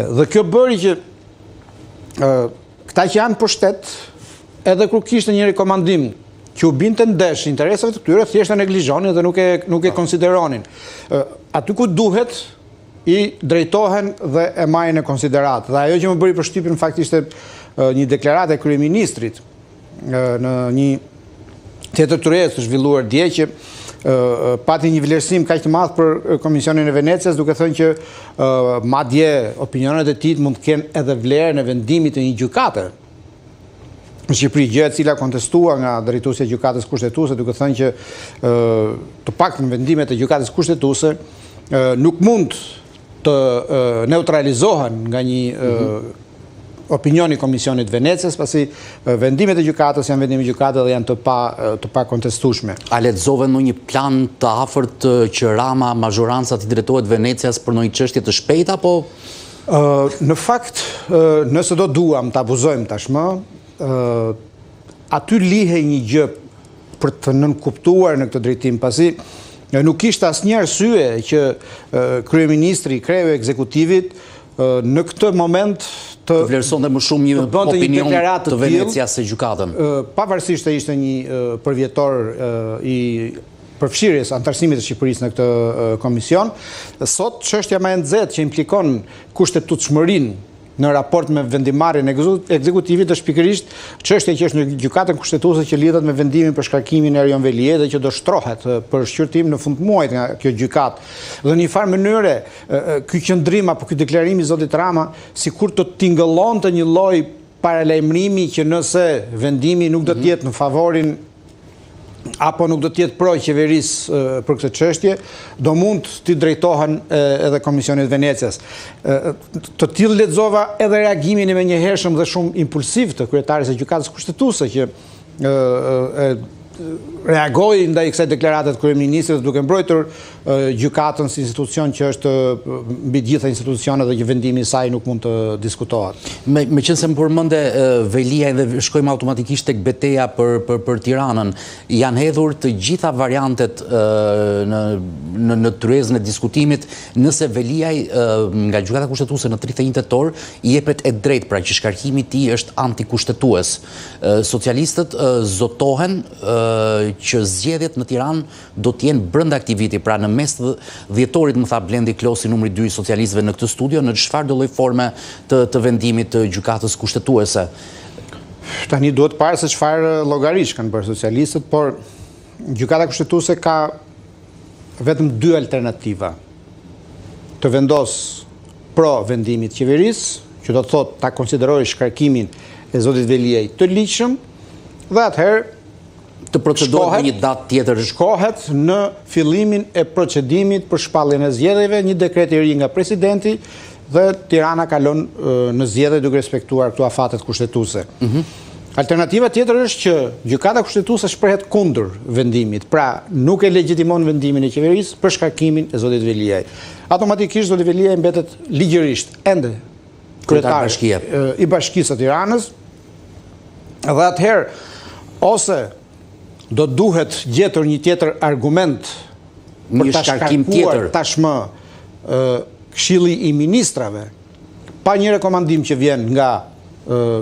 Dhe kjo bëri që këta që janë pushtet, edhe kur kishte një rekomandim që u binte ndesh interesave të këtyre, thjesht e neglizhonin dhe nuk e konsideronin. Aty ku duhet, i drejtohen dhe e marrin në konsiderat. Dhe ajo që më bëri përshtypjen në fakt ishte një deklaratë e kryeministrit në një tjetër tërheqës të zhvilluar dje që pati një vlerësim kaq të madh për Komisionin e Venecias, duke thënë që madje opinionet e tij mund të kenë edhe vlerën e vendimit të një gjykate në Shqipëri, gjë e cila kontestua nga drejtuesja e gjykatës kushtetuese, duke thënë që të paktën vendimet e gjykatës kushtetuese nuk mund të neutralizohen nga një opinioni Komisionit Venecias, pasi vendimet e gjykatës janë vendime gjykate dhe janë të pa kontestueshme. A lexove në një plan të afërt që Rama mazhoranca të drejtohet Venecias për një çështje të shpejtë apo? Në fakt, nëse do duam të abuzojmë tashmë, aty lihej një gjë për të nënkuptuar në këtë drejtim, pasi nuk ishte asnjë arsye që kryeministri, kreu i ekzekutivit në këtë moment të vlerësonte më shumë një opinion të Venecias se gjykatën. Pavarësisht se ishte një përvjetor i përfshirjes antarësimit të Shqipërisë në këtë komision, sot çështja më e nxehtë që implikon kushtetutshmërinë në raport me vendimarrjen e ekzekutivit është pikërisht çështja që është në gjykatën kushtetuese që lidhet me vendimin për shkarkimin e Erjon Velie dhe që do shtrohet për shqyrtim në fund muajit nga kjo gjykatë. Dhe në një farë mënyre ky qëndrim apo ky deklarim i zotit Rama sikur të tingëllonte një lloj paralajmërimi që nëse vendimi nuk do të jetë në favorin apo nuk do të jetë pro qeverisë për këtë çështje, do mund të drejtohen edhe Komisionit Venecias. Të tillë lexova edhe reagimin e menjëhershëm dhe shumë impulsiv të kryetares së gjykatës kushtetuese që reagoi ndaj kësaj deklarate të kryeministrit duke mbrojtur gjykatën si institucion që është mbi gjitha institucionet dhe që vendimi i saj nuk mund të diskutohet. Meqense më përmende Velia dhe shkojmë automatikisht tek betejë për Tiranën, janë hedhur të gjitha variantet në tryezën e diskutimit nëse Veliaj nga gjykata kushtetuese në 31 tetor i jepet e drejtë, pra që shkarkimi i tij është antikushtetues. Socialistët zotohen që zgjedhjet në Tiranë do të jenë brenda aktivitetit, pra në mes të dhjetorit, më tha Blendi Klosi, numri 2 i socialistëve në këtë studio, në çfarë do lloj forme të vendimit të gjykatës kushtetuese? Tani duhet parë se çfarë llogarish kanë bërë socialistët, por gjykata kushtetuese ka vetëm 2 alternativa. Të vendos pro vendimit qeverisë, që do të thotë ta konsiderojë shkarkimin e zotit Veliaj të ligjshëm, dhe atëherë të procedohet një datë tjetër. Shkohet në fillimin e procedimit për shpalljen e zgjedhjeve, një dekret i ri nga presidenti dhe Tirana kalon në zgjedhje duke respektuar këto afatet kushtetuese. Alternativa tjetër është që gjykata kushtetuese shprehet kundër vendimit, pra nuk e legjitimon vendimin e qeverisë për shkarkimin e zotit Veliaj. Automatikisht zoti Veliaj mbetet ligjërisht ende kryetar i Bashkisë së Tiranës, dhe atëherë ose do duhet gjetur një tjetër argument për ta shkarkuar tashmë Këshilli i Ministrave, pa një rekomandim që vjen nga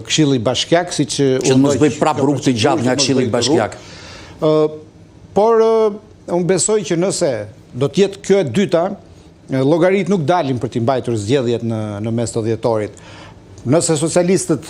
Këshilli Bashkiak, siç që mos bëj prap rrugë të gjatë nga Këshilli Bashkiak. Por unë besoj që nëse do të jetë kjo e dyta, llogarit nuk dalin për t'i mbajtur zgjedhjet në mes të dhjetorit. Nëse socialistët